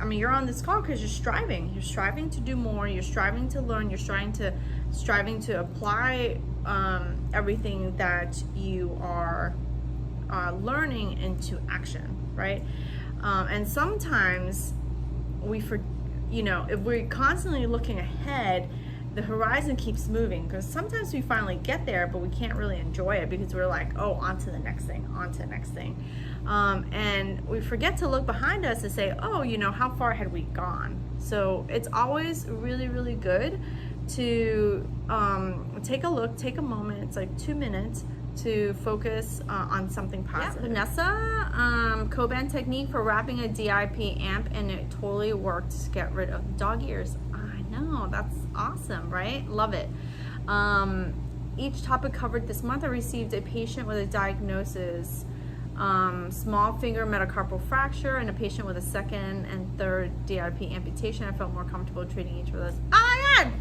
mean, you're on this call because you're striving to do more, you're striving to learn, you're striving to apply everything that you are learning into action, right? And sometimes if we're constantly looking ahead, the horizon keeps moving, because sometimes we finally get there, but we can't really enjoy it because we're like, oh, on to the next thing. And we forget to look behind us and say, oh, how far had we gone? So it's always really, really good to take a look, take a moment. It's like 2 minutes to focus on something positive. Yeah, Vanessa, Coban technique for wrapping a DIP amp, and it totally worked to get rid of dog ears. I know, that's awesome, right? Love it. Each topic covered this month, I received a patient with a diagnosis, small finger metacarpal fracture, and a patient with a second and third DIP amputation. I felt more comfortable treating each of those. Oh my God,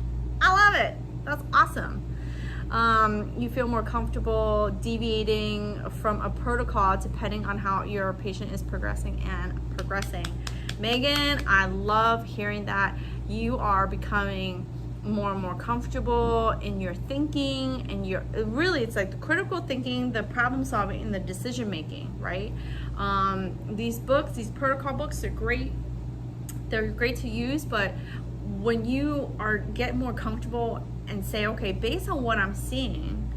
I love it. That's awesome. You feel more comfortable deviating from a protocol depending on how your patient is progressing. Megan, I love hearing that. You are becoming more and more comfortable in your thinking, and it's like the critical thinking, the problem solving, and the decision making, right? These books, these protocol books, are great. They're great to use, but when you get more comfortable and say, okay, based on what I'm seeing,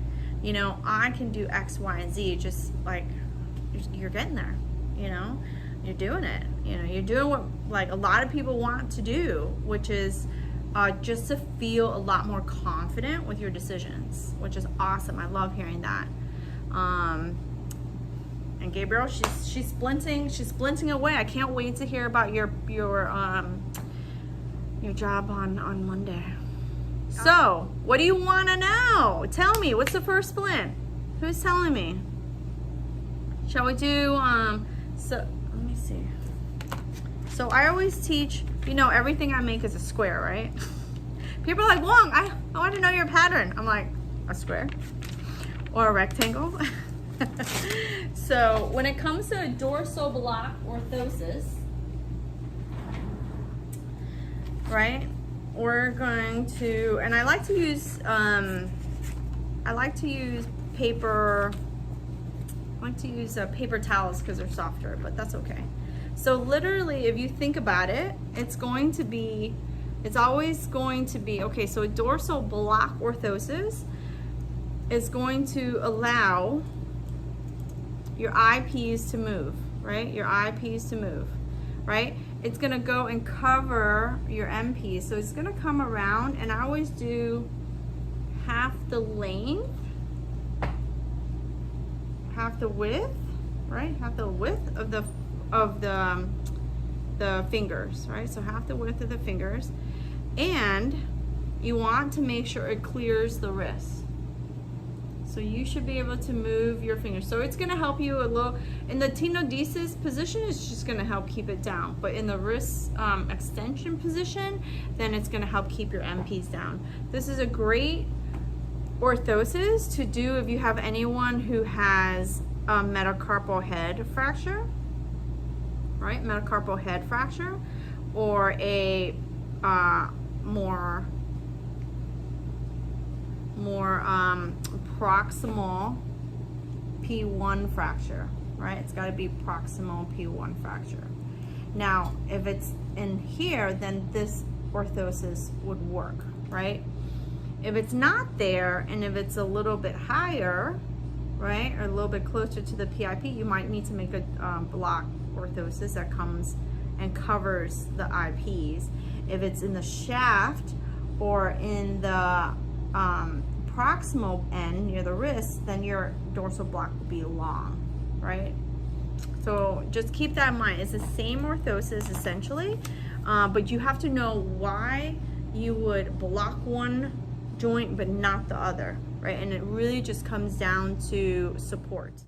I can do X, Y, and Z, just like you're getting there, you're doing it, you're doing what like a lot of people want to do, which is just to feel a lot more confident with your decisions, which is awesome. I love hearing that. And Gabriel, she's splinting away. I can't wait to hear about your job on Monday. So, what do you want to know? Tell me, what's the first splint? Who's telling me? Shall we do, so, let me see. So I always teach, everything I make is a square, right? People are like, Wong, I want to know your pattern. I'm like, a square or a rectangle. So when it comes to dorsal block orthosis, right? We're going to, and I like to use paper. I like to use paper towels because they're softer, but that's okay. So literally, if you think about it, it's always going to be, okay, so a dorsal block orthosis is going to allow your eyepiece to move, right? Your eyepiece to move, right? It's gonna go and cover your M piece. So it's gonna come around, and I always do half the length, half the width, right? Half the width of the fingers, right? So half the width of the fingers, and you want to make sure it clears the wrist. So you should be able to move your fingers. So it's gonna help you a little, in the tenodesis position, it's just gonna help keep it down. But in the wrist extension position, then it's gonna help keep your M piece down. This is a great orthosis to do if you have anyone who has a metacarpal head fracture, right? Metacarpal head fracture, or a more proximal P1 fracture, right? It's got to be proximal P1 fracture. Now, if it's in here, then this orthosis would work, right? If it's not there, and if it's a little bit higher, right, or a little bit closer to the PIP, you might need to make a block orthosis that comes and covers the eyepiece. If it's in the shaft or in the proximal end near the wrist, then your dorsal block will be long, right? So just keep that in mind. It's the same orthosis essentially, but you have to know why you would block one joint but not the other, right? And it really just comes down to support.